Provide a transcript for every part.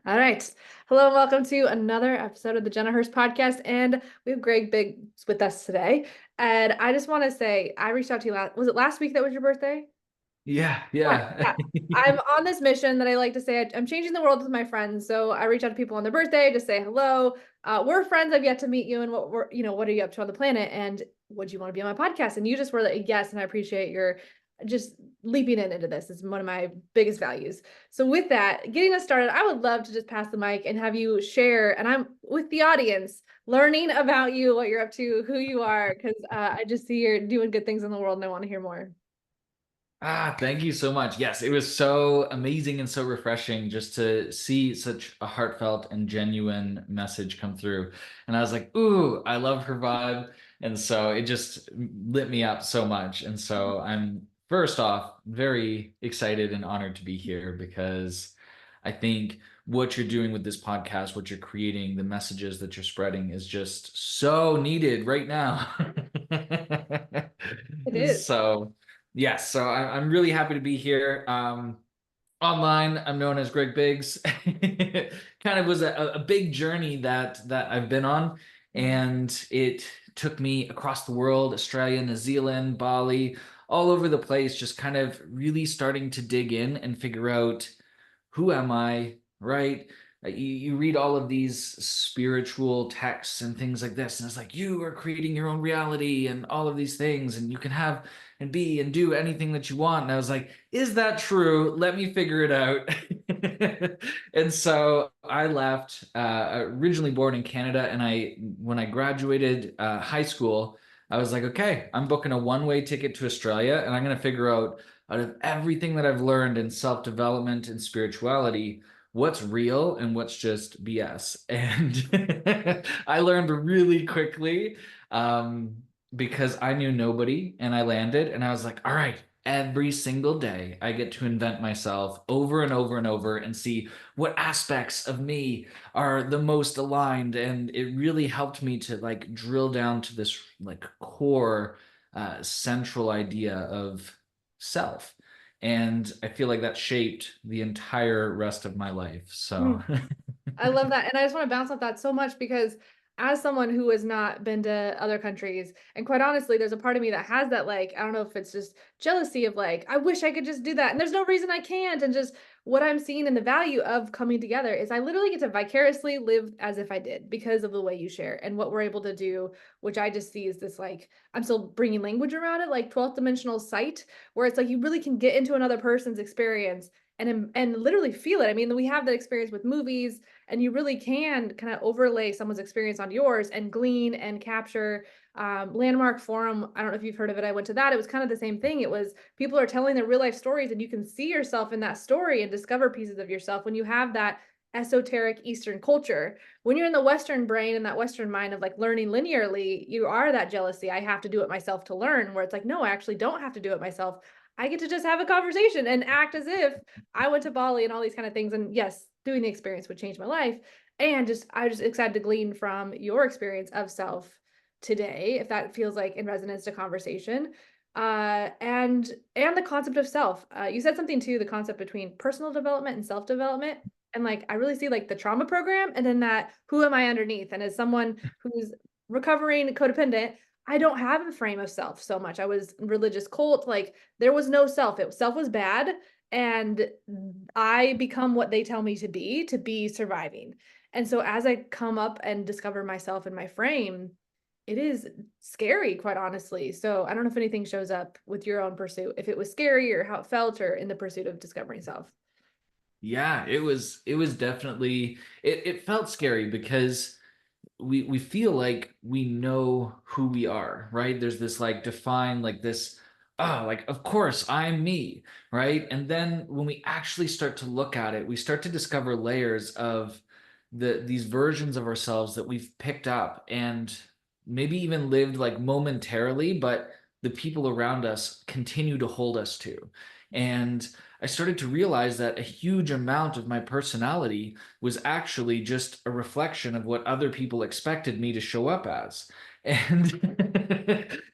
All right. Hello and welcome to another episode of the Jenna Hurst podcast. And we have Greg Biggs with us today. And I just want to say, I reached out to you was it last week that was your birthday? Yeah, Yeah, yeah. yeah. I'm on this mission that I like to say I'm changing the world with my friends. So I reach out to people on their birthday to say hello. We're friends. I've yet to meet you, and what are you up to on the planet? And would you want to be on my podcast? And you just were like, yes, and I appreciate your just leaping into this. It's one of my biggest values. So with that, getting us started, I would love to just pass the mic and have you share. And I'm with the audience, learning about you, what you're up to, who you are, because I just see you're doing good things in the world, and I want to hear more. Thank you so much. Yes, it was so amazing and so refreshing just to see such a heartfelt and genuine message come through. And I was like, ooh, I love her vibe. And so it just lit me up so much. And so I'm first off very excited and honored to be here because I think what you're doing with this podcast, what you're creating, the messages that you're spreading is just so needed right now. It is. So yes, so I'm really happy to be here. Online, I'm known as Greg Biggs. Kind of was a big journey that I've been on, and it took me across the world, Australia, New Zealand, Bali, all over the place, just kind of really starting to dig in and figure out who am I, right? You read all of these spiritual texts and things like this, and it's like you are creating your own reality and all of these things, and you can have and be and do anything that you want. And I was like, is that true? Let me figure it out. And so I left, originally born in Canada, and when I graduated high school, I was like, okay, I'm booking a one-way ticket to Australia, and I'm going to figure out of everything that I've learned in self-development and spirituality, what's real and what's just BS. And I learned really quickly because I knew nobody and I landed and I was like, all right, every single day I get to invent myself over and over and over and see what aspects of me are the most aligned. And it really helped me to like drill down to this like core central idea of self. And I feel like that shaped the entire rest of my life. So, I love that. And I just want to bounce off that so much because as someone who has not been to other countries, and quite honestly, there's a part of me that has that, like, I don't know if it's just jealousy of like, I wish I could just do that. And there's no reason I can't. And just what I'm seeing in the value of coming together is I literally get to vicariously live as if I did because of the way you share and what we're able to do, which I just see is this like, I'm still bringing language around it, like 12th dimensional sight, where it's like you really can get into another person's experience and literally feel it. I mean, we have that experience with movies, and you really can kind of overlay someone's experience on yours and glean and capture. Landmark Forum, I don't know if you've heard of it, I went to that. It was kind of the same thing. It was people are telling their real life stories, and you can see yourself in that story and discover pieces of yourself when you have that esoteric Eastern culture. When you're in the Western brain and that Western mind of like learning linearly, you are that jealousy. I have to do it myself to learn, where it's like, no, I actually don't have to do it myself. I get to just have a conversation and act as if I went to Bali and all these kind of things. And yes, doing the experience would change my life. And just I just excited to glean from your experience of self today, if that feels like in resonance to conversation. And the concept of self. You said something too, the concept between personal development and self-development. And like I really see like the trauma program and then that who am I underneath? And as someone who's recovering codependent, I don't have a frame of self so much. I was religious cult, like there was no self. Self was bad, and I become what they tell me to be surviving. And so as I come up and discover myself in my frame, it is scary, quite honestly. So I don't know if anything shows up with your own pursuit, if it was scary or how it felt or in the pursuit of discovering self. yeah, it was definitely it felt scary because we feel like we know who we are, right? There's this like defined like this, oh, like of course I'm me, right? And then when we actually start to look at it, we start to discover layers of these versions of ourselves that we've picked up and maybe even lived like momentarily, but the people around us continue to hold us to. And I started to realize that a huge amount of my personality was actually just a reflection of what other people expected me to show up as. And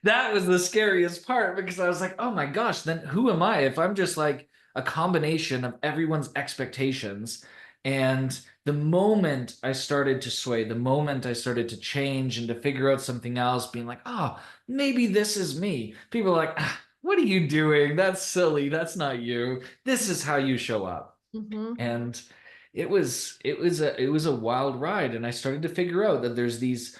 that was the scariest part because I was like, oh my gosh, then who am I if I'm just like a combination of everyone's expectations? And the moment I started to sway, the moment I started to change and to figure out something else, being like, oh, maybe this is me. People are like, ah, what are you doing? That's silly. That's not you. This is how you show up. Mm-hmm. And it was a wild ride. And I started to figure out that there's these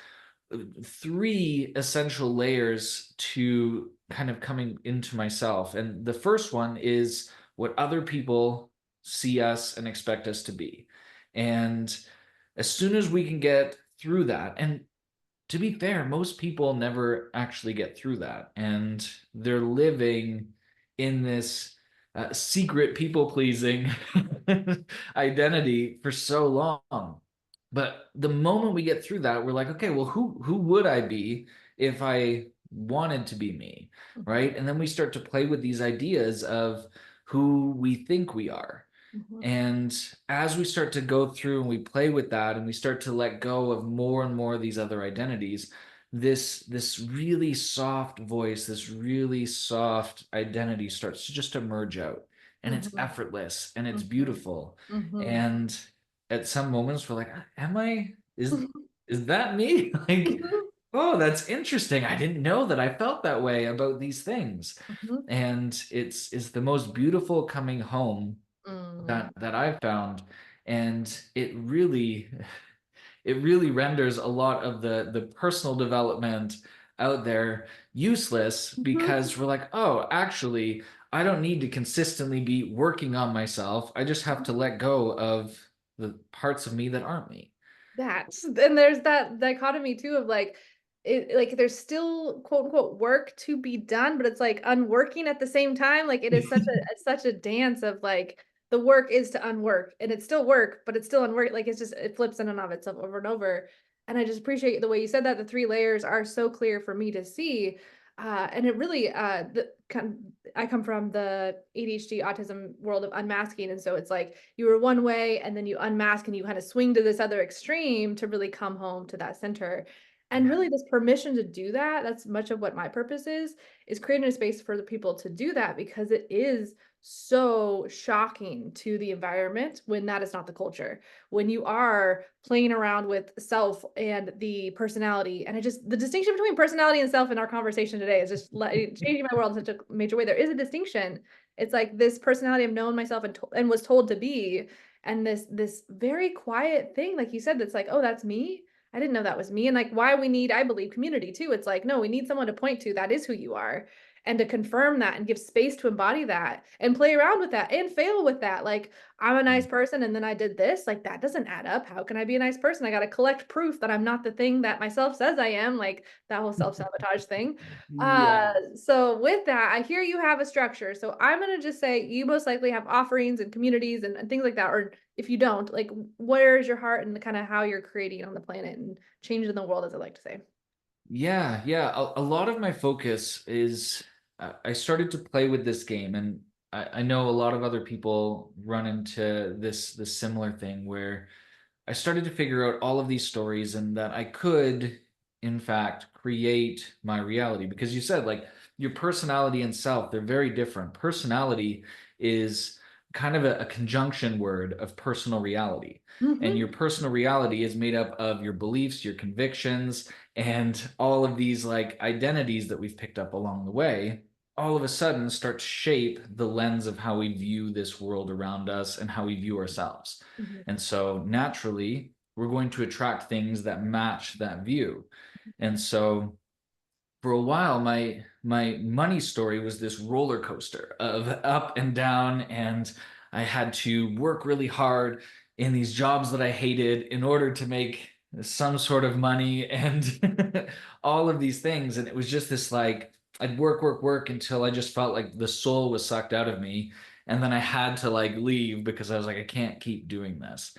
three essential layers to kind of coming into myself. And the first one is what other people see us and expect us to be. And as soon as we can get through that, and to be fair, most people never actually get through that. And they're living in this secret people pleasing identity for so long. But the moment we get through that, we're like, okay, well, who would I be if I wanted to be me, right? And then we start to play with these ideas of who we think we are. Mm-hmm. And as we start to go through and we play with that and we start to let go of more and more of these other identities, this really soft voice, this really soft identity starts to just emerge out. And it's Mm-hmm. effortless and it's Mm-hmm. beautiful. Mm-hmm. And at some moments we're like, am I is that me? Like, oh, that's interesting. I didn't know that I felt that way about these things. Mm-hmm. And it's the most beautiful coming home Mm-hmm. that I've found. And it really renders a lot of the personal development out there useless Mm-hmm. because we're like, oh, actually, I don't need to consistently be working on myself. I just have to let go of the parts of me that aren't me. That's and there's that dichotomy too of like like there's still quote unquote work to be done, but it's like unworking at the same time. Like it is such a dance of like the work is to unwork and it's still work, but it's still unwork. Like it's just it flips in and of itself over and over. And I just appreciate the way you said that. The three layers are so clear for me to see. And it really I come from the ADHD autism world of unmasking. And so it's like you were one way and then you unmask and you kind of swing to this other extreme to really come home to that center. And Yeah. really this permission to do that, that's much of what my purpose is creating a space for the people to do that because it is so shocking to the environment when that is not the culture. When you are playing around with self and the personality, and the distinction between personality and self in our conversation today is just changing my world in such a major way. There is a distinction. It's like this personality I've known myself and was told to be, and this very quiet thing, like you said, that's like, oh, that's me. I didn't know that was me. And like why we need, I believe, community too. It's like, no, we need someone to point to that is who you are and to confirm that and give space to embody that and play around with that and fail with that. Like, I'm a nice person and then I did this. Like, that doesn't add up. How can I be a nice person? I got to collect proof that I'm not the thing that myself says I am, like that whole self-sabotage thing. Yeah. So with that, I hear you have a structure. So I'm gonna just say you most likely have offerings and communities and things like that. Or if you don't, like where is your heart and kind of how you're creating on the planet and changing the world, as I like to say. Yeah. A lot of my focus is I started to play with this game, and I know a lot of other people run into this similar thing where I started to figure out all of these stories and that I could, in fact, create my reality. Because you said, like, your personality and self, they're very different. Personality is kind of a conjunction word of personal reality. And Mm-hmm. your personal reality is made up of your beliefs, your convictions, and all of these like identities that we've picked up along the way all of a sudden start to shape the lens of how we view this world around us and how we view ourselves. Mm-hmm. And so naturally, we're going to attract things that match that view. And so for a while, my money story was this roller coaster of up and down, and I had to work really hard in these jobs that I hated in order to make some sort of money and all of these things. And it was just this like I'd work until I just felt like the soul was sucked out of me. And then I had to like leave because I was like, I can't keep doing this.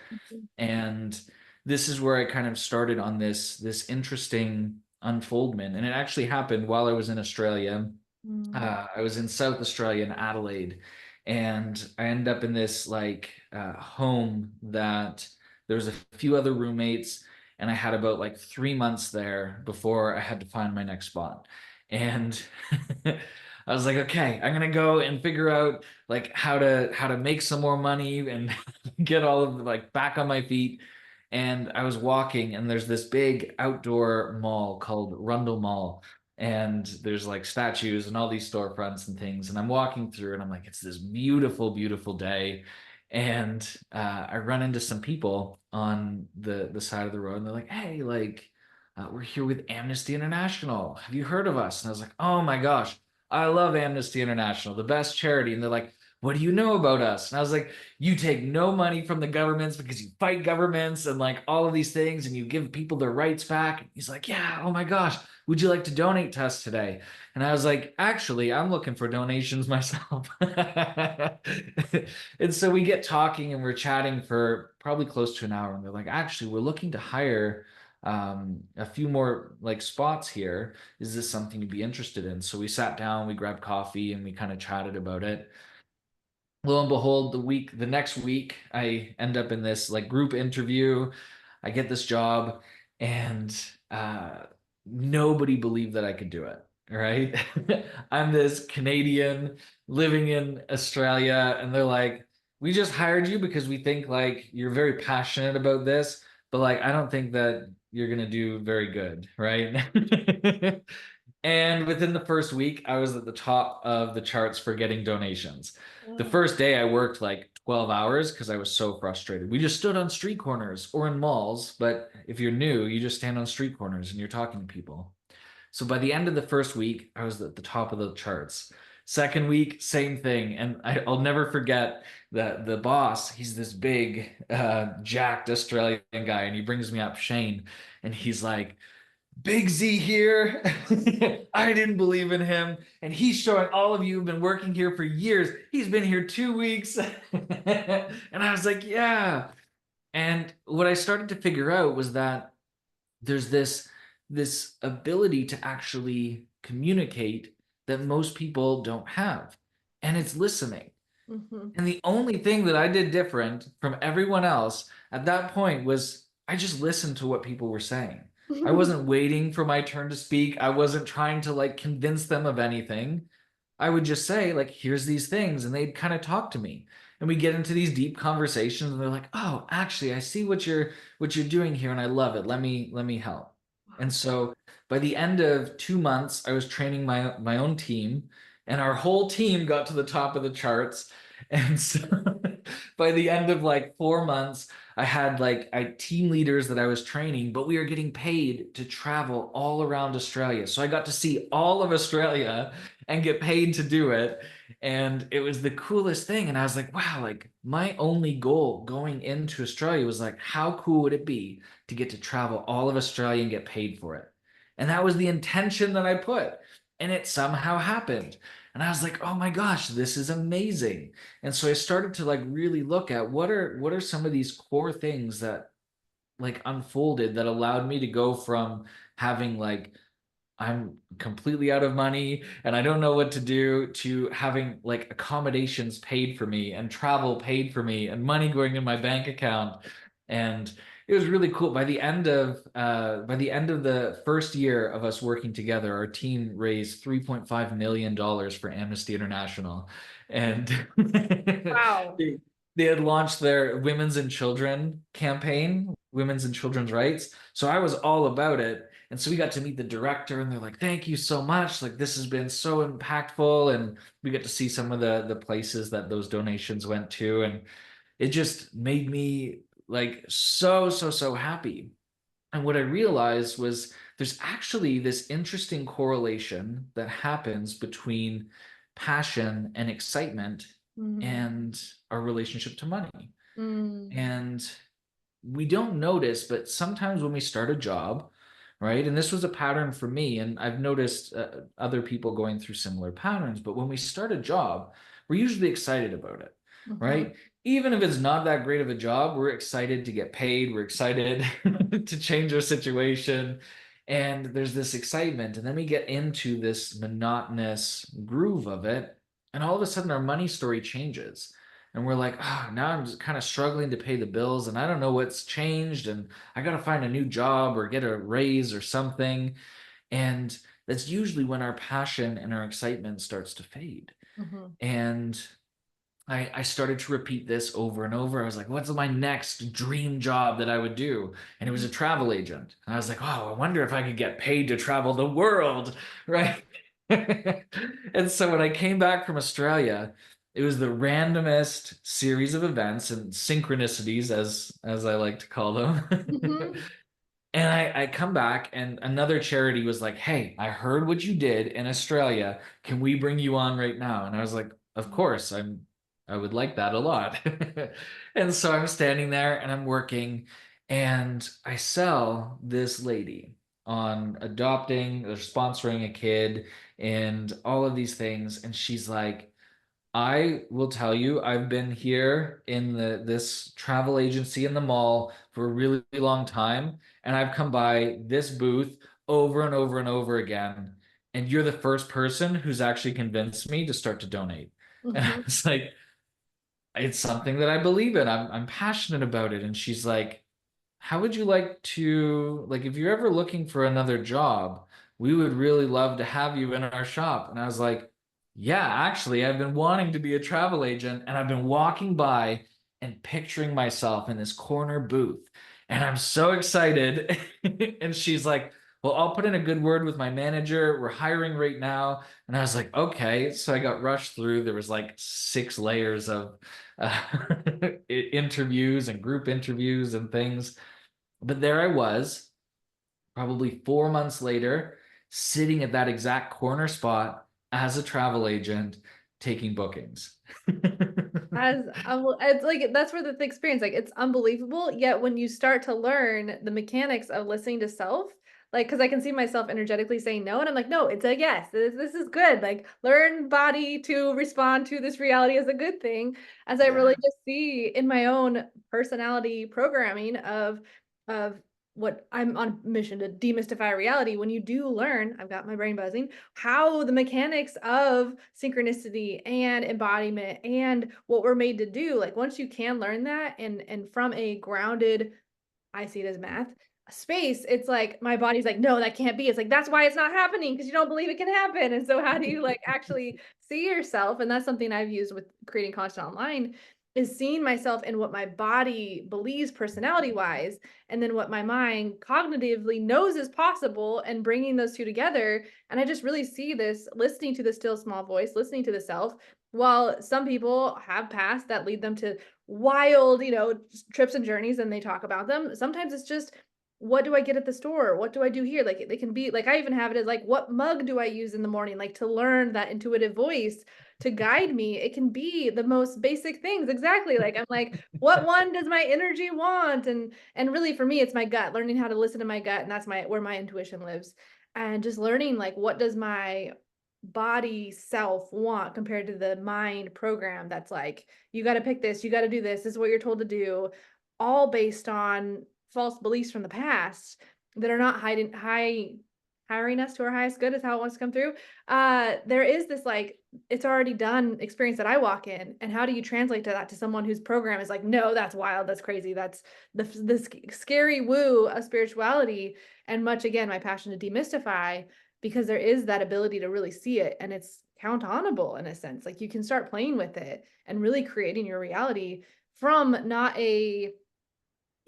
And this is where I kind of started on this interesting unfoldment, and it actually happened while I was in Australia. Mm-hmm. I was in South Australia in Adelaide, and I ended up in this like home that there was a few other roommates, and I had about like 3 months there before I had to find my next spot. And I was like, okay, I'm gonna go and figure out like how to make some more money and get all of the, like back on my feet. And I was walking, and there's this big outdoor mall called Rundle Mall, and there's like statues and all these storefronts and things. And I'm walking through, and I'm like, it's this beautiful, beautiful day. And I run into some people on the side of the road, and they're like, hey, like we're here with Amnesty International. Have you heard of us? And I was like, oh my gosh, I love Amnesty International, the best charity. And they're like, what do you know about us? And I was like, you take no money from the governments because you fight governments and like all of these things, and you give people their rights back. And he's like, yeah, oh my gosh, would you like to donate to us today? And I was like, actually, I'm looking for donations myself. And so we get talking, and we're chatting for probably close to an hour. And they're like, actually, we're looking to hire a few more like spots here. Is this something you'd be interested in? So we sat down, we grabbed coffee, and we kind of chatted about it. Lo and behold, the next week, I end up in this like group interview. I get this job, and nobody believed that I could do it. Right? I'm this Canadian living in Australia, and they're like, "We just hired you because we think like you're very passionate about this, but like I don't think that you're gonna do very good, right?" And within the first week, I was at the top of the charts for getting donations. The Wow. first day, I worked like 12 hours because I was so frustrated. We just stood on street corners or in malls, but if you're new, you just stand on street corners and you're talking to people. So by the end of the first week, I was at the top of the charts. Second week, same thing. And I'll never forget that the boss, he's this big, jacked Australian guy, and he brings me up, Shane, and he's like, Big Z here. I didn't believe in him. And he's showing all of you who've been working here for years. He's been here 2 weeks. And I was like, yeah. And what I started to figure out was that there's this ability to actually communicate that most people don't have. And it's listening. Mhm. And the only thing that I did different from everyone else at that point was I just listened to what people were saying. I wasn't waiting for my turn to speak. I wasn't trying to like convince them of anything. I would just say, like, here's these things, and they'd kind of talk to me. And we get into these deep conversations, and they're like, oh, actually, I see what you're doing here, and I love it. Let me help. And so by the end of 2 months, I was training my own team, and our whole team got to the top of the charts. And so by the end of like 4 months, I had like team leaders that I was training, but we were getting paid to travel all around Australia. So I got to see all of Australia and get paid to do it. And it was the coolest thing. And I was like, wow, like my only goal going into Australia was like, how cool would it be to get to travel all of Australia and get paid for it? And that was the intention that I put. And it somehow happened. And I was like, oh my gosh, this is amazing. And so I started to like really look at what are some of these core things that like unfolded that allowed me to go from having like I'm completely out of money and I don't know what to do to having like accommodations paid for me and travel paid for me and money going in my bank account. And it was really cool. By the end of the first year of us working together, our team raised $3.5 million for Amnesty International. And Wow. they had launched their Women's and Children campaign, Women's and Children's Rights. So I was all about it. And so we got to meet the director, and they're like, thank you so much. Like, this has been so impactful. And we got to see some of the places that those donations went to. And it just made me like so, so, so happy. And what I realized was there's actually this interesting correlation that happens between passion and excitement Mhm. and our relationship to money. Mm. And we don't notice, but sometimes when we start a job, right? And this was a pattern for me, and I've noticed other people going through similar patterns. But when we start a job, we're usually excited about it, Mhm. right? Even if it's not that great of a job, we're excited to get paid. We're excited to change our situation. And there's this excitement. And then we get into this monotonous groove of it. And all of a sudden, our money story changes and we're like, oh, now I'm just kind of struggling to pay the bills and I don't know what's changed and I got to find a new job or get a raise or something. And that's usually when our passion and our excitement starts to fade. Mhm. And I started to repeat this over and over. I was like, what's my next dream job that I would do? And it was Mhm. a travel agent. And I was like, oh, I wonder if I could get paid to travel the world, right? And so when I came back from Australia, it was the randomest series of events and synchronicities, as I like to call them. Mhm. And I come back and another charity was like, hey, I heard what you did in Australia. Can we bring you on right now? And I was like, of course, I would like that a lot. And so I'm standing there and I'm working and I sell this lady on adopting or sponsoring a kid and all of these things. And she's like, I will tell you, I've been here in this travel agency in the mall for a really long time, and I've come by this booth over and over and over again, and you're the first person who's actually convinced me to start to donate. And I Mhm. was like, it's something that I believe in. I'm passionate about it. And she's like, how would you like to, like, if you're ever looking for another job, we would really love to have you in our shop. And I was like, yeah, actually, I've been wanting to be a travel agent and I've been walking by and picturing myself in this corner booth. And I'm so excited. And she's like, well, I'll put in a good word with my manager. We're hiring right now. And I was like, okay. So I got rushed through. There was like 6 layers of uh, interviews and group interviews and things. But there I was, probably 4 months later, sitting at that exact corner spot as a travel agent taking bookings. It's like that's where the experience, like it's unbelievable. Yet when you start to learn the mechanics of listening to self, like because I can see myself energetically saying no, and I'm like, no, it's a yes. This is good. Like learn body to respond to this reality as a good thing. As I really Yeah. just see in my own personality programming of what I'm on a mission to demystify reality. When you do learn, I've got my brain buzzing, how the mechanics of synchronicity and embodiment and what we're made to do, like once you can learn that and from a grounded, I see it as math space, it's like my body's like, no, that can't be. It's like that's why it's not happening because you don't believe it can happen. And so how do you like actually see yourself? And that's something I've used with creating content online is seeing myself in what my body believes personality wise and then what my mind cognitively knows is possible and bringing those two together. And I just really see this listening to the still small voice, listening to the self. While some people have paths that lead them to wild, trips and journeys and they talk about them. Sometimes it's just what do I get at the store? What do I do here? Like they can be like I even have it as like what mug do I use in the morning like to learn that intuitive voice to guide me. It can be the most basic things. Exactly. Like I'm like what one does my energy want and really for me it's my gut, learning how to listen to my gut and that's my where my intuition lives. And just learning like what does my body self want compared to the mind program that's like you got to pick this, you got to do this is what you're told to do, all based on false beliefs from the past that are not hiring us to our highest good is how it wants to come through. There is this like it's already done experience that I walk in, and how do you translate to that to someone whose program is like, no, that's wild, that's crazy, that's the scary woo of spirituality, and much again my passion to demystify because there is that ability to really see it and it's count onable in a sense. Like you can start playing with it and really creating your reality from not a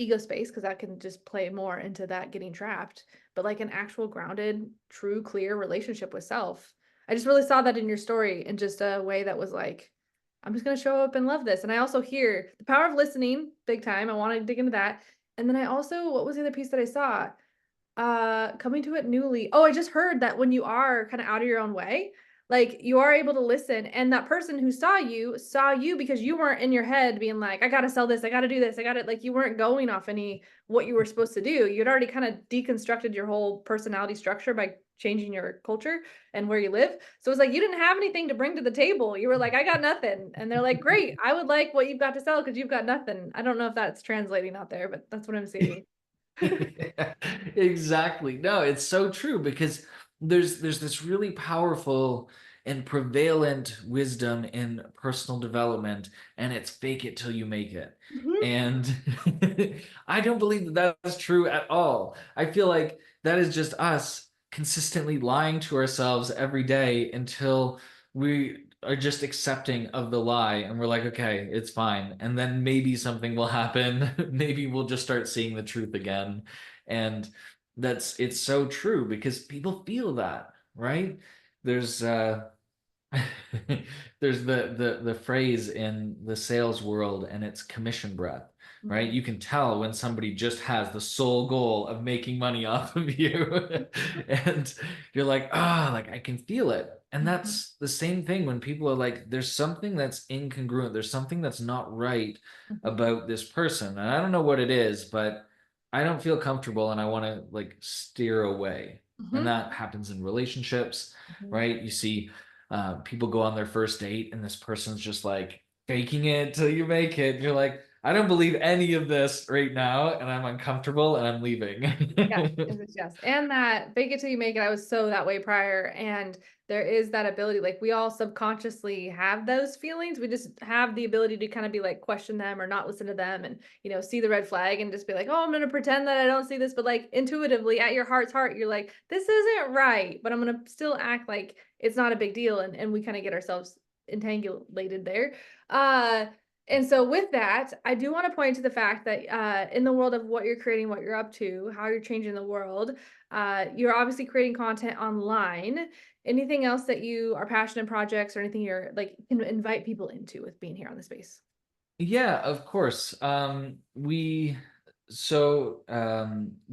ego space because that can just play more into that getting trapped, but like an actual grounded, true, clear relationship with self. I just really saw that in your story in just a way that was like, I'm just going to show up and love this. And I also hear the power of listening big time. I want to dig into that. And then I also, what was the other piece that I saw? Coming to it newly. Oh, I just heard that when you are kind of out of your own way, like you are able to listen and that person who saw you because you weren't in your head being like, I got to sell this, I got to do this, I got to like you weren't going off any what you were supposed to do. You'd already kind of deconstructed your whole personality structure by changing your culture and where you live. So it's like you didn't have anything to bring to the table. You were like, I got nothing. And they're like, great, I would like what you've got to sell because you've got nothing. I don't know if that's translating out there, but that's what I'm seeing. Exactly. No, it's so true because there's this really powerful and prevalent wisdom in personal development, and it's fake it till you make it. Mhm. And I don't believe that that's true at all. I feel like that is just us consistently lying to ourselves every day until we are just accepting of the lie and we're like, okay, it's fine. And then maybe something will happen. Maybe we'll just start seeing the truth again. And it's so true because people feel that, right? There's there's the phrase in the sales world, and it's commission breath, right? Mhm. You can tell when somebody just has the sole goal of making money off of you. And you're like, ah, like I can feel it. And Mhm. that's the same thing when people are like, there's something that's incongruent, there's something that's not right Mhm. about this person. And I don't know what it is, but I don't feel comfortable and I want to like steer away. And Mhm. that happens in relationships, Mhm. right? You see people go on their first date and this person's just like faking it till you make it. You're like, I don't believe any of this right now, and I'm uncomfortable and I'm leaving. Yes, yes. And that fake it till you make it. I was so that way prior. And there is that ability, like we all subconsciously have those feelings. We just have the ability to kind of be like question them or not listen to them and, see the red flag and just be like, oh, I'm going to pretend that I don't see this. But like intuitively at your heart's heart, you're like, this isn't right. But I'm going to still act like it's not a big deal. And we kind of get ourselves entangulated there. Uh, and so with that, I do want to point to the fact that in the world of what you're creating, what you're up to, how you're changing the world, you're obviously creating content online. Anything else that you are passionate projects or anything you're like can invite people into with being here on the space? Yeah, of course. We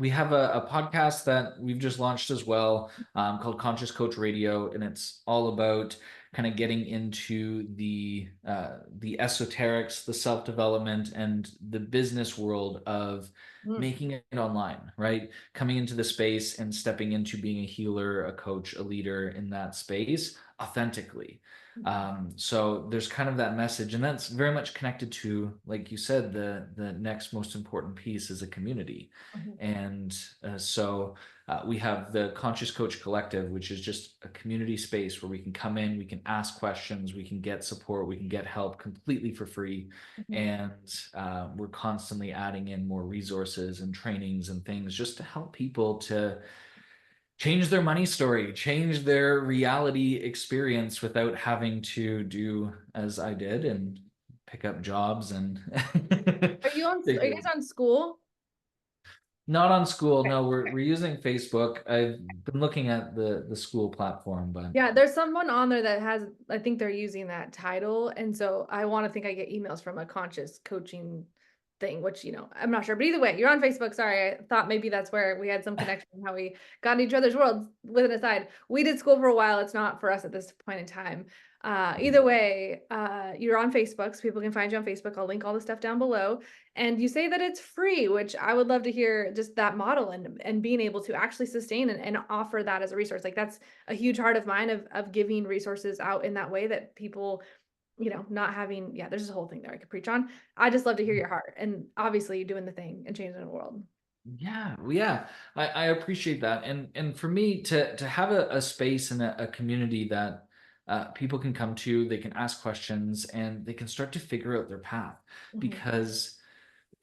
have a podcast that we've just launched as well, called Conscious Coach Radio, and it's all about kind of getting into the esoterics, the self-development, and the business world of Mm, making it online, right? Coming into the space and stepping into being a healer, a coach, a leader in that space authentically. So there's kind of that message, and that's very much connected to, like you said, the next most important piece is a community. mhm, And we have the Conscious Coach Collective, which is just a community space where we can come in, we can ask questions, we can get support, we can get help completely for free. mhm, And we're constantly adding in more resources and trainings and things just to help people to change their money story, change their reality experience without having to do as I did and pick up jobs and are you figure. guys on school? Not on school. Okay, No, we're okay. we're using Facebook. I've been looking at the school platform, but Yeah, there's someone on there that has, I think they're using that title. And so I want to think I get emails from a conscious coaching thing, which, I'm not sure. But either way, you're on Facebook. Sorry. I thought maybe that's where we had some connection, how we got in each other's worlds with an aside. We did school for a while. It's not for us at this point in time. Either way, you're on Facebook, so people can find you on Facebook. I'll link all the stuff down below. And you say that it's free, which I would love to hear just that model and being able to actually sustain and offer that as a resource. Like that's a huge heart of mine of giving resources out in that way that people, not having, yeah, there's this whole thing there I could preach on. I just love to hear your heart and obviously doing the thing and changing the world. yeah, well, yeah, I appreciate that. And for me to have a space and a community that people can come to, they can ask questions and they can start to figure out their path. Mhm, Because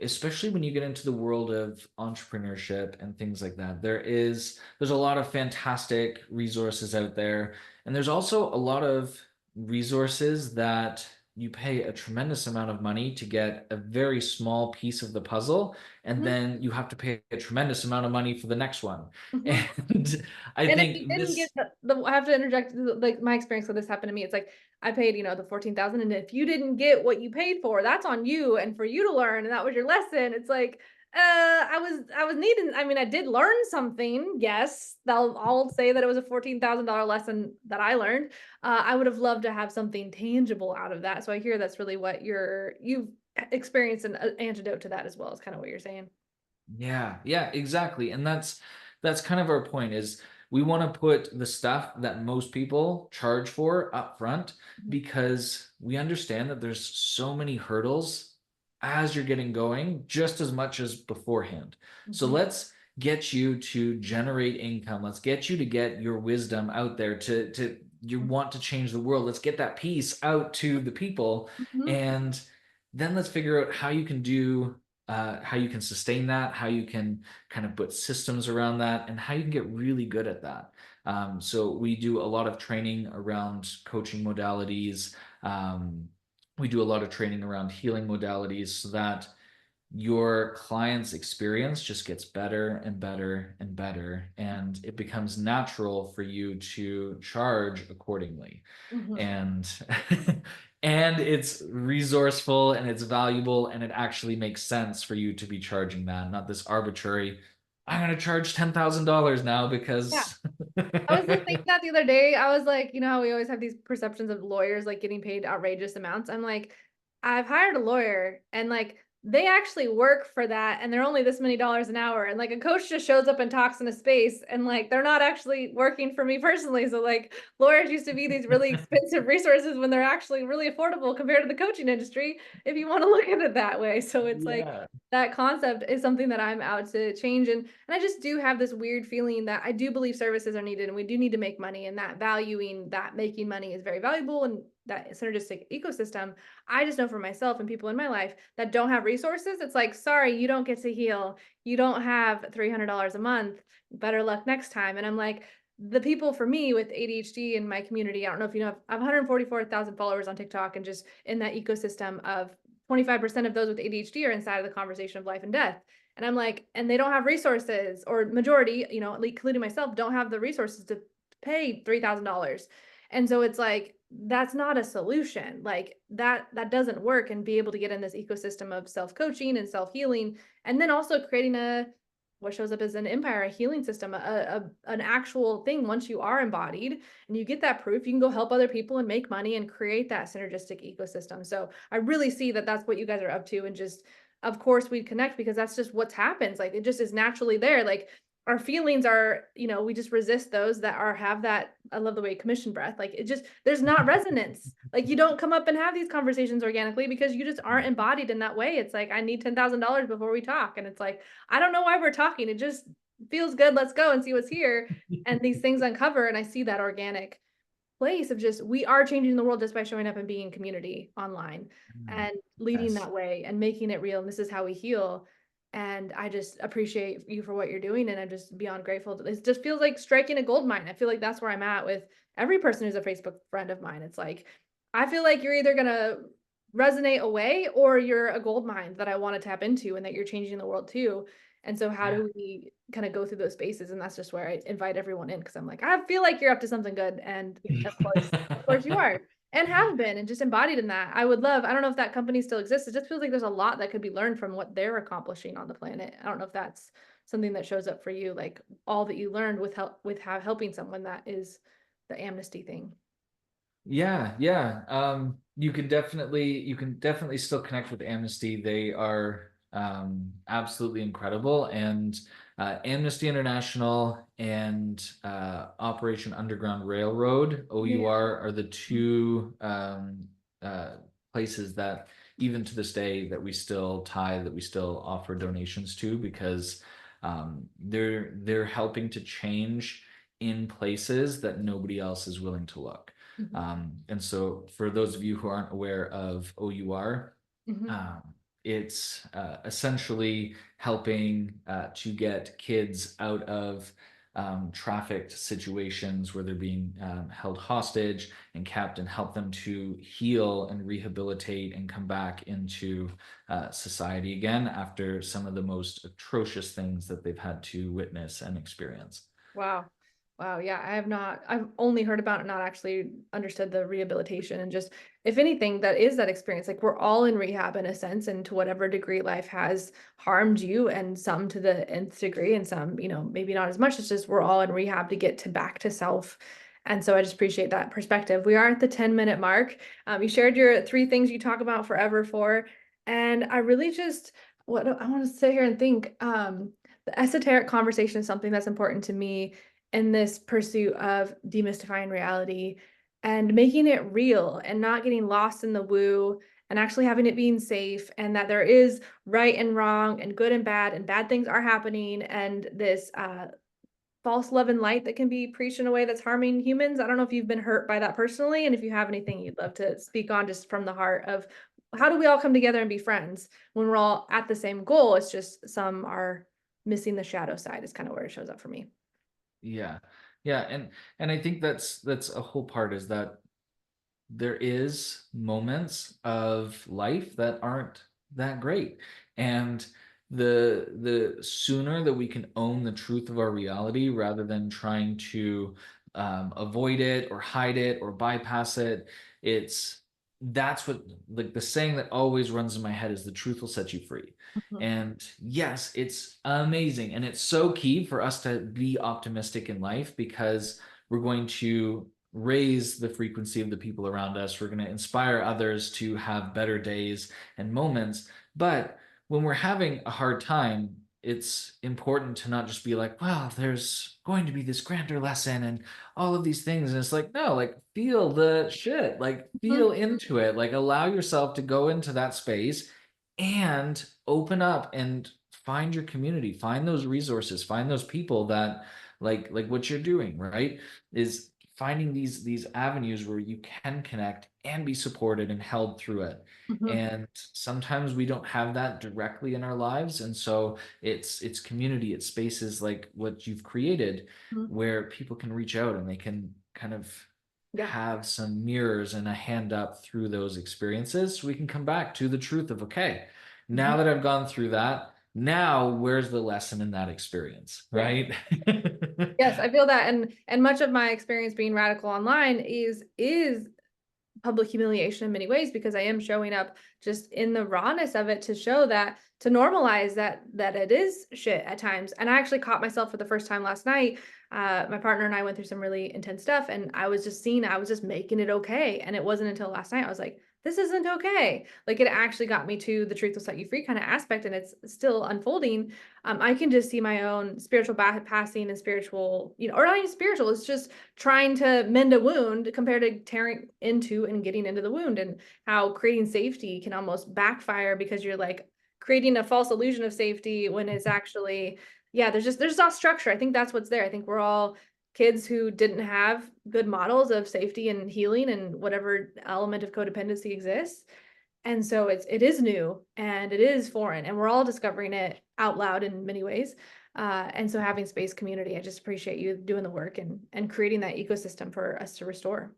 especially when you get into the world of entrepreneurship and things like that, there's a lot of fantastic resources out there, and there's also a lot of resources that you pay a tremendous amount of money to get a very small piece of the puzzle, and mhm, then you have to pay a tremendous amount of money for the next one. mhm. And I And if you think didn't get this, I have to interject, like my experience with this happened to me. It's like I paid, the 14,000, and if you didn't get what you paid for, that's on you and for you to learn, and that was your lesson. It's like, I was needing, I mean, I did learn something. Yes, I'll say that it was a $14,000 lesson that I learned. I would have loved to have something tangible out of that. So I hear that's really what you've experienced an antidote to that as well, is kind of what you're saying. yeah, yeah, exactly. And that's kind of our point is we want to put the stuff that most people charge for up front Mhm, because we understand that there's so many hurdles as you're getting going, just as much as beforehand. So mhm, let's get you to generate income. Let's get you to get your wisdom out there to you want to change the world. Let's get that piece out to the people mhm, and then let's figure out how you can do how you can sustain that, how you can kind of put systems around that, and how you can get really good at that. So we do a lot of training around coaching modalities. We do a lot of training around healing modalities so that your client's experience just gets better and better and better, and it becomes natural for you to charge accordingly. Mhm. And and it's resourceful and it's valuable and it actually makes sense for you to be charging that, not this arbitrary, I'm going to charge $10,000 now Yeah. because I was just thinking that the other day. I was like, you know how we always have these perceptions of lawyers like getting paid outrageous amounts. I'm like, I've hired a lawyer and like they actually work for that and they're only this many dollars an hour. And like a coach just shows up and talks in a space and like they're not actually working for me personally. So like lawyers used to be these really expensive resources when they're actually really affordable compared to the coaching industry, if you want to look at it that way. So it's like yeah. that concept is something that I'm out to change. And I just do have this weird feeling that I do believe services are needed and we do need to make money, and that valuing that making money is very valuable and that synergistic ecosystem. I just know for myself and people in my life that don't have resources, it's like, sorry, you don't get to heal. You don't have $300 a month. Better luck next time. And I'm like, the people for me with ADHD in my community, I don't know if you know, I have 144,000 followers on TikTok, and just in that ecosystem of 25% of those with ADHD are inside of the conversation of life and death. And I'm like, and they don't have resources, or majority, you know, including myself, don't have the resources to pay $3,000. And so it's like, that's not a solution. Like that doesn't work, and be able to get in this ecosystem of self-coaching and self-healing, and then also creating a what shows up as an empire, a healing system, an actual thing. Once you are embodied and you get that proof, you can go help other people and make money and create that synergistic ecosystem. So I really see that that's what you guys are up to. And just, of course, we connect because that's just what happens. Like it just is naturally there. Like our feelings are, you know, we just resist those that are have that. I love the way commission breath. Like it just, there's not resonance. Like you don't come up and have these conversations organically because you just aren't embodied in that way. It's like, I need $10,000 before we talk. And it's like, I don't know why we're talking. It just feels good. Let's go and see what's here. And these things uncover. And I see that organic place of just, we are changing the world just by showing up and being community online Mm, and leading yes. that way and making it real. And this is how we heal. And I just appreciate you for what you're doing. And I'm just beyond grateful. It just feels like striking a gold mine. I feel like that's where I'm at with every person who's a Facebook friend of mine. It's like, I feel like you're either going to resonate away or you're a gold mine that I want to tap into and that you're changing the world too. And so how Yeah. do we kind of go through those spaces? And that's just where I invite everyone in, because I'm like, I feel like you're up to something good. And of course you are and have been and just embodied in that. I would love, I don't know if that company still exists. It just feels like there's a lot that could be learned from what they're accomplishing on the planet. I don't know if that's something that shows up for you, like all that you learned with how helping someone, that is the amnesty thing. Yeah, yeah. You can definitely still connect with Amnesty. They are absolutely incredible. And Amnesty International and Operation Underground Railroad, Yeah. OUR, are the two uh, places that even to this day that we still tie, that we still offer donations to, because they're helping to change in places that nobody else is willing to look. Mhm. And so, for those of you who aren't aware of OUR, Mhm. um, it's essentially helping to get kids out of trafficked situations where they're being held hostage and kept, and help them to heal and rehabilitate and come back into society again after some of the most atrocious things that they've had to witness and experience. Wow. Wow. Yeah, I have not, I've only heard about it, not actually understood the rehabilitation. And just, if anything, that is that experience. Like we're all in rehab in a sense, and to whatever degree life has harmed you, and some to the nth degree, and some, you know, maybe not as much. It's just we're all in rehab to get to back to self. And so I just appreciate that perspective. We are at the 10-minute mark. You shared your 3 things you talk about forever for. And I really just, what I want to sit here and think, the esoteric conversation is something that's important to me in this pursuit of demystifying reality and making it real, and not getting lost in the woo, and actually having it being safe, and that there is right and wrong and good and bad things are happening, and this false love and light that can be preached in a way that's harming humans. I don't know if you've been hurt by that personally, and if you have anything you'd love to speak on just from the heart of how do we all come together and be friends when we're all at the same goal? It's just some are missing the shadow side is kind of where it shows up for me. Yeah. Yeah. And I think that's a whole part, is that there is moments of life that aren't that great. And the sooner that we can own the truth of our reality rather than trying to avoid it or hide it or bypass it, it's that's what, like, the saying that always runs in my head is the truth will set you free. Mhm. And yes, it's amazing, and it's so key for us to be optimistic in life, because we're going to raise the frequency of the people around us. We're going to inspire others to have better days and moments. But when we're having a hard time, it's important to not just be like, well, there's going to be this grander lesson and all of these things. And it's like, no, like, feel the shit, like, Mhm. feel into it, like, allow yourself to go into that space and open up and find your community, find those resources, find those people that like what you're doing, right? Is finding these avenues where you can connect and be supported and held through it. Mhm. And sometimes we don't have that directly in our lives, and so it's community, it's spaces like what you've created Mhm. where people can reach out and they can kind of Yeah. have some mirrors and a hand up through those experiences, so we can come back to the truth of, okay, Mhm. now that I've gone through that, now where's the lesson in that experience, Yeah. right? Yes, I feel that, and much of my experience being radical online is public humiliation in many ways, because I am showing up just in the rawness of it to show that, to normalize that it is shit at times. And I actually caught myself for the first time last night. My partner and I went through some really intense stuff, and I was just making it okay. And it wasn't until last night I was like, this isn't okay. Like, it actually got me to the truth will set you free kind of aspect, and it's still unfolding. I can just see my own spiritual passing and spiritual, or not even spiritual, it's just trying to mend a wound compared to tearing into and getting into the wound, and how creating safety can almost backfire because you're like creating a false illusion of safety when it's actually, yeah, there's not structure. I think that's what's there. I think we're all kids who didn't have good models of safety and healing and whatever element of codependency exists. And so it is new and it is foreign, and we're all discovering it out loud in many ways. And so having space community, I just appreciate you doing the work and creating that ecosystem for us to restore.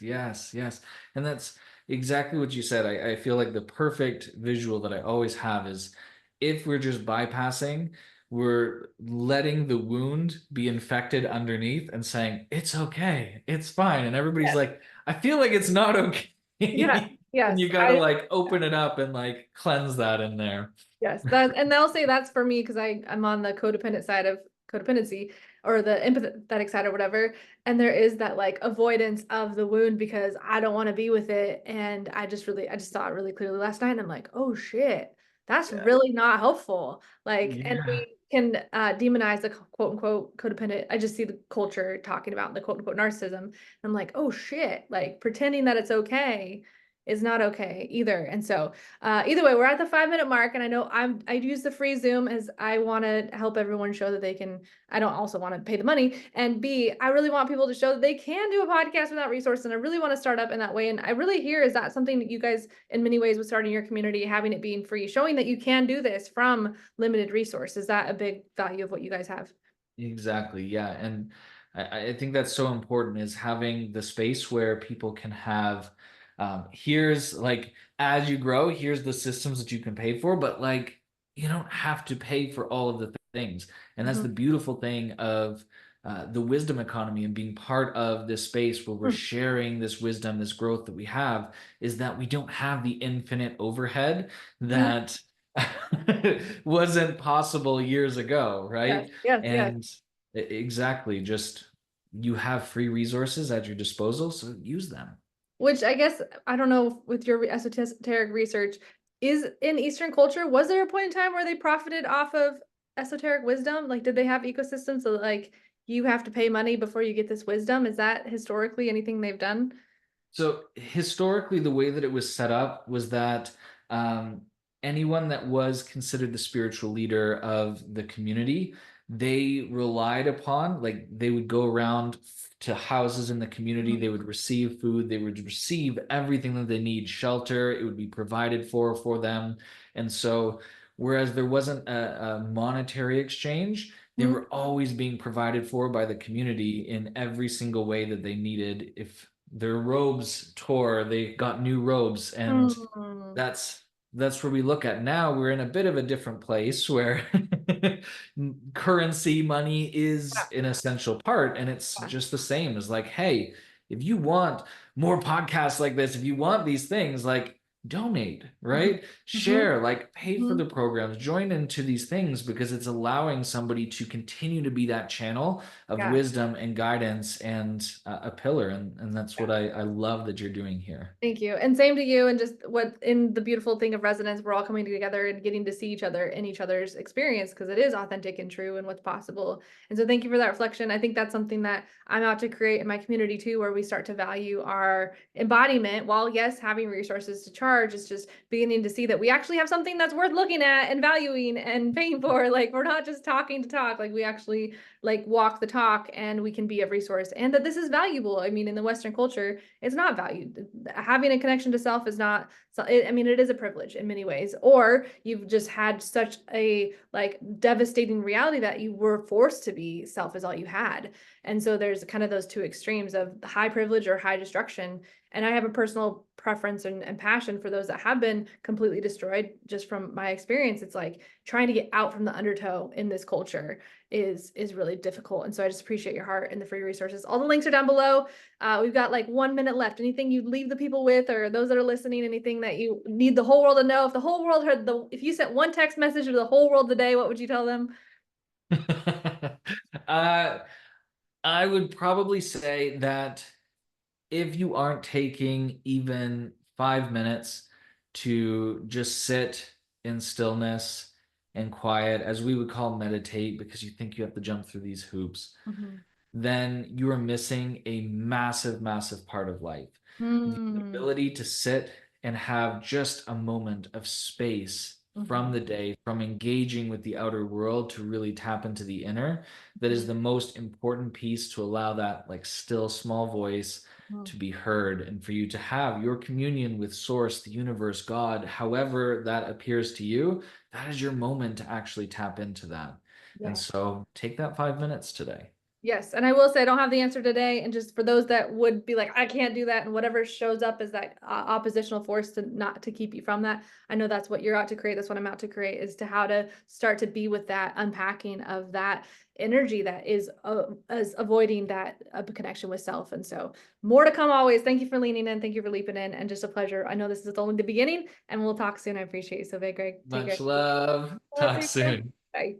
Yes, yes. And that's exactly what you said. I feel like the perfect visual that I always have is, if we're just bypassing, we're letting the wound be infected underneath and saying, it's okay, it's fine. And everybody's Yes. like, I feel like it's not Yeah. okay. And Yes. you gotta, like, open it up and, like, cleanse that in there. Yes, that, and they'll say that's for me because I'm on the codependent side of codependency, or the empathetic side or whatever. And there is that like avoidance of the wound because I don't want to be with it. And I just saw it really clearly last night. And I'm like, oh shit, that's Yeah. really not helpful. Like, and Yeah. we can demonize the quote unquote codependent. I just see the culture talking about the quote unquote narcissism. I'm like, oh shit, like pretending that it's okay is not okay either. And so either way, we're at the 5 minute mark, and I know I use the free Zoom as I want to help everyone show that they can. I don't also want to pay the money, and B, I really want people to show that they can do a podcast without resources, and I really want to start up in that way. And I really hear, is that something that you guys, in many ways, with starting your community, having it being free, showing that you can do this from limited resources? Is that a big value of what you guys have? Exactly. Yeah. And I think that's so important, is having the space where people can have, here's, like, as you grow, here's the systems that you can pay for, but, like, you don't have to pay for all of the things. And that's Mhm. the beautiful thing of the wisdom economy and being part of this space where we're Mm. sharing this wisdom, this growth that we have, is that we don't have the infinite overhead Mhm. that wasn't possible years ago, Yes, right? yes, yes. And exactly, just, you have free resources at your disposal, so use them. Which I guess, I don't know, with your esoteric research, is in Eastern culture, was there a point in time where they profited off of esoteric wisdom? Like, did they have ecosystems so that, like, you have to pay money before you get this wisdom? Is that historically anything they've done? So historically, the way that it was set up was that um, anyone that was considered the spiritual leader of the community, they relied upon, like they would go around to houses in the community, Mhm. they would receive food, they would receive everything that they need, shelter, it would be provided for them. And so whereas there wasn't a monetary exchange, they Mhm. were always being provided for by the community in every single way that they needed. If their robes tore, they got new robes. And Mhm. that's that's where we look at now. We're in a bit of a different place where currency, money is an essential part, and it's Yeah. just the same as like, hey, if you want more podcasts like this, if you want these things, like donate, Mhm. right? Mhm. Share, like pay for Mhm. the programs, join into these things because it's allowing somebody to continue to be that channel of Yeah. wisdom and guidance and a pillar. And that's what I love that you're doing here. Thank you. And same to you. And just what in the beautiful thing of resonance, we're all coming together and getting to see each other in each other's experience because it is authentic and true and what's possible. And so thank you for that reflection. I think that's something that I'm out to create in my community too, where we start to value our embodiment while, yes, having resources to charge, is just beginning to see that we actually have something that's worth looking at and valuing and paying for. Like we're not just talking to talk, like we actually like walk the talk and we can be a resource and that this is valuable. I mean, in the Western culture, it's not valued. Having a connection to self is not, so I mean, it is a privilege in many ways, or you've just had such a like devastating reality that you were forced to be self is all you had. And so there's kind of those two extremes of high privilege or high destruction. And I have a personal preference and passion for those that have been completely destroyed just from my experience. It's like trying to get out from the undertow in this culture is really difficult. And so I just appreciate your heart and the free resources. All the links are down below. We've got like 1 minute left. Anything you'd leave the people with, or those that are listening, anything that you need the whole world to know? If the whole world heard if you sent one text message to the whole world today, what would you tell them? uh, I would probably say that if you aren't taking even 5 minutes to just sit in stillness and quiet, as we would call meditate, because you think you have to jump through these hoops, Mhm. then you are missing a massive, massive part of life. The Mm. ability to sit and have just a moment of space from Mhm. the day, from engaging with the outer world to really tap into the inner, that is the most important piece to allow that like still small voice Mhm. to be heard and for you to have your communion with source, the universe, God, however that appears to you. That is your moment to actually tap into that. And Yeah. so take that 5 minutes today. Yes, and I will say I don't have the answer today. And just for those that would be like, I can't do that, and whatever shows up as that oppositional force to not to keep you from that, I know that's what you're out to create. That's what I'm out to create, is to how to start to be with that unpacking of that energy that is avoiding that connection with self. And so more to come always. Thank you for leaning in. Thank you for leaping in, and just a pleasure. I know this is only the beginning, and we'll talk soon. I appreciate you so big, Greg. Take care. Much love. Love Talk you. soon. Bye.